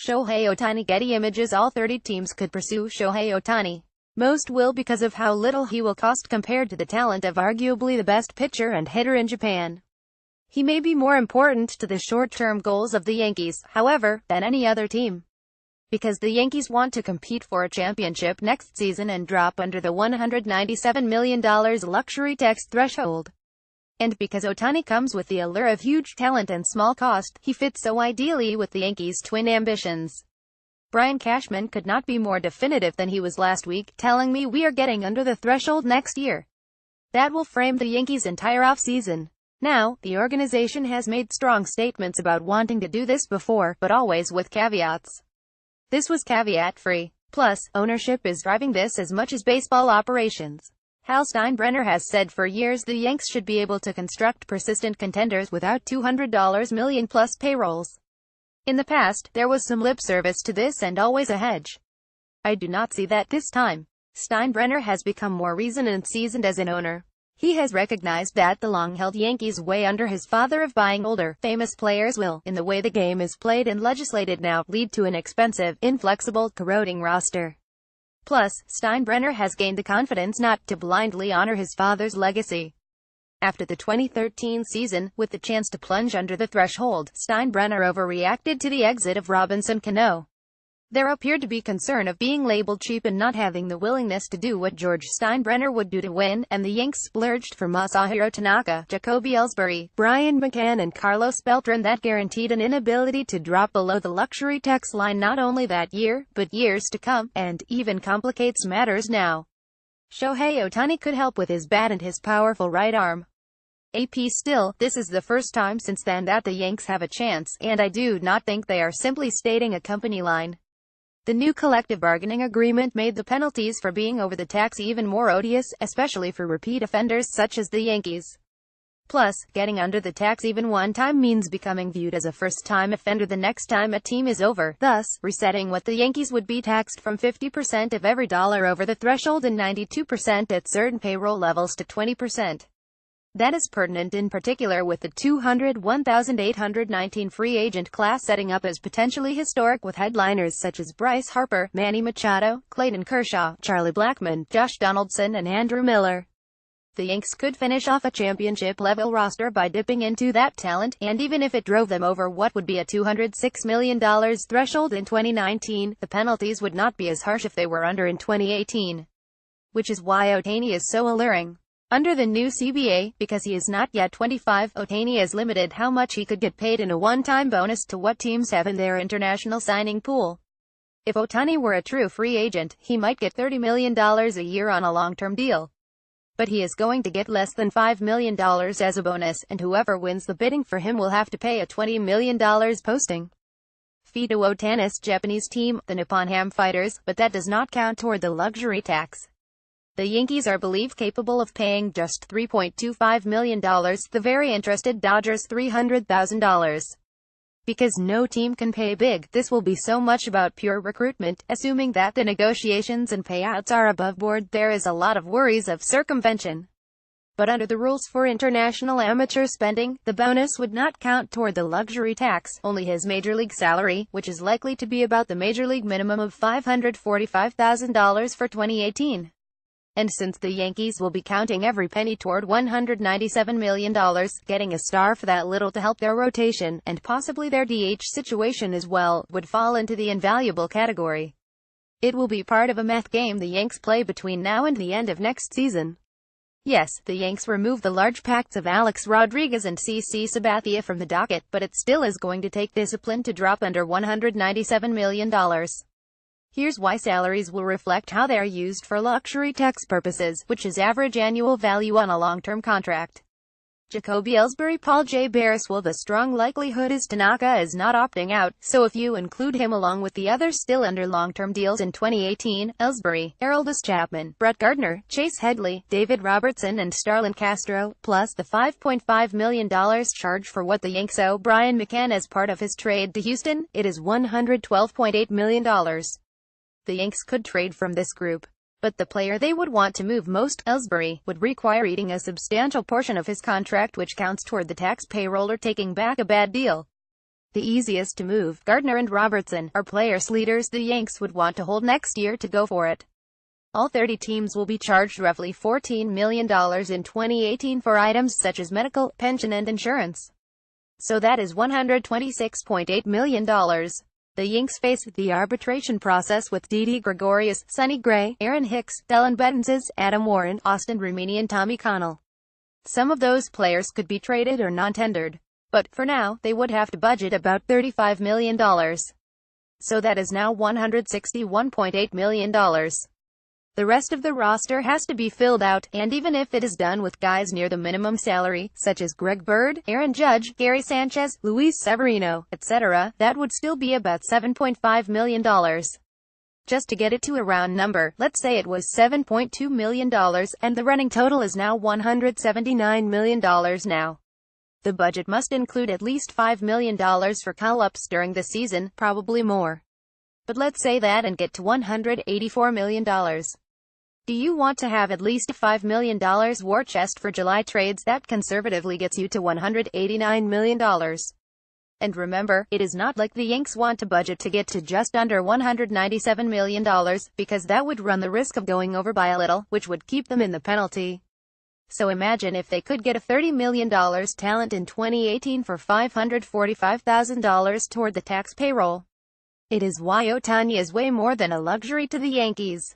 Shohei Otani. Getty Images. All 30 teams could pursue Shohei Otani. Most will because of how little he will cost compared to the talent of arguably the best pitcher and hitter in Japan. He may be more important to the short-term goals of the Yankees, however, than any other team. Because the Yankees want to compete for a championship next season and drop under the $197 million luxury tax threshold. And because Otani comes with the allure of huge talent and small cost, he fits so ideally with the Yankees' twin ambitions. Brian Cashman could not be more definitive than he was last week, telling me we are getting under the threshold next year. That will frame the Yankees' entire offseason. Now, the organization has made strong statements about wanting to do this before, but always with caveats. This was caveat-free. Plus, ownership is driving this as much as baseball operations. Hal Steinbrenner has said for years the Yanks should be able to construct persistent contenders without $200 million plus payrolls. In the past, there was some lip service to this and always a hedge. I do not see that this time. Steinbrenner has become more reasoned and seasoned as an owner. He has recognized that the long-held Yankees way under his father of buying older, famous players will, in the way the game is played and legislated now, lead to an expensive, inflexible, corroding roster. Plus, Steinbrenner has gained the confidence not to blindly honor his father's legacy. After the 2013 season, with the chance to plunge under the threshold, Steinbrenner overreacted to the exit of Robinson Cano. There appeared to be concern of being labeled cheap and not having the willingness to do what George Steinbrenner would do to win, and the Yanks splurged for Masahiro Tanaka, Jacoby Ellsbury, Brian McCann and Carlos Beltran that guaranteed an inability to drop below the luxury tax line not only that year, but years to come, and even complicates matters now. Shohei Otani could help with his bat and his powerful right arm. AP still, this is the first time since then that the Yanks have a chance, and I do not think they are simply stating a company line. The new collective bargaining agreement made the penalties for being over the tax even more odious, especially for repeat offenders such as the Yankees. Plus, getting under the tax even one time means becoming viewed as a first-time offender the next time a team is over, thus, resetting what the Yankees would be taxed from 50% of every dollar over the threshold and 92% at certain payroll levels to 20%. That is pertinent in particular with the 201,819 free agent class setting up as potentially historic with headliners such as Bryce Harper, Manny Machado, Clayton Kershaw, Charlie Blackmon, Josh Donaldson and Andrew Miller. The Yanks could finish off a championship-level roster by dipping into that talent, and even if it drove them over what would be a $206 million threshold in 2019, the penalties would not be as harsh if they were under in 2018. Which is why Otani is so alluring. Under the new CBA, because he is not yet 25, Otani is limited how much he could get paid in a one-time bonus to what teams have in their international signing pool. If Otani were a true free agent, he might get $30 million a year on a long-term deal. But he is going to get less than $5 million as a bonus, and whoever wins the bidding for him will have to pay a $20 million posting fee to Otani's Japanese team, the Nippon Ham Fighters, but that does not count toward the luxury tax. The Yankees are believed capable of paying just $3.25 million, the very interested Dodgers $300,000. Because no team can pay big, this will be so much about pure recruitment. Assuming that the negotiations and payouts are above board, there is a lot of worries of circumvention. But under the rules for international amateur spending, the bonus would not count toward the luxury tax, only his major league salary, which is likely to be about the major league minimum of $545,000 for 2018. And since the Yankees will be counting every penny toward $197 million, getting a star for that little to help their rotation, and possibly their DH situation as well, would fall into the invaluable category. It will be part of a meth game the Yanks play between now and the end of next season. Yes, the Yanks remove the large packs of Alex Rodriguez and CC Sabathia from the docket, but it still is going to take discipline to drop under $197 million. Here's why: salaries will reflect how they are used for luxury tax purposes, which is average annual value on a long-term contract. Jacoby Ellsbury, Paul J. Barris. Well, the strong likelihood is Tanaka is not opting out, so if you include him along with the others still under long-term deals in 2018, Ellsbury, Aroldis Chapman, Brett Gardner, Chase Headley, David Robertson and Starlin Castro, plus the $5.5 million charge for what the Yanks owe Brian McCann as part of his trade to Houston, it is $112.8 million. The Yanks could trade from this group. But the player they would want to move most, Ellsbury, would require eating a substantial portion of his contract, which counts toward the tax payroll or taking back a bad deal. The easiest to move, Gardner and Robertson, are players leaders the Yanks would want to hold next year to go for it. All 30 teams will be charged roughly $14 million in 2018 for items such as medical, pension and insurance. So that is $126.8 million. The Yanks face the arbitration process with Didi Gregorius, Sonny Gray, Aaron Hicks, Dellin Betances, Adam Warren, Austin Rumini and Tommy Connell. Some of those players could be traded or non-tendered. But, for now, they would have to budget about $35 million. So that is now $161.8 million. The rest of the roster has to be filled out, and even if it is done with guys near the minimum salary, such as Greg Bird, Aaron Judge, Gary Sanchez, Luis Severino, etc., that would still be about $7.5 million. Just to get it to a round number, let's say it was $7.2 million, and the running total is now $179 million now. The budget must include at least $5 million for call-ups during the season, probably more. But let's say that and get to $184 million. Do you want to have at least a $5 million war chest for July trades? That conservatively gets you to $189 million. And remember, it is not like the Yanks want to budget to get to just under $197 million, because that would run the risk of going over by a little, which would keep them in the penalty. So imagine if they could get a $30 million talent in 2018 for $545,000 toward the tax payroll. It is why Otani is way more than a luxury to the Yankees.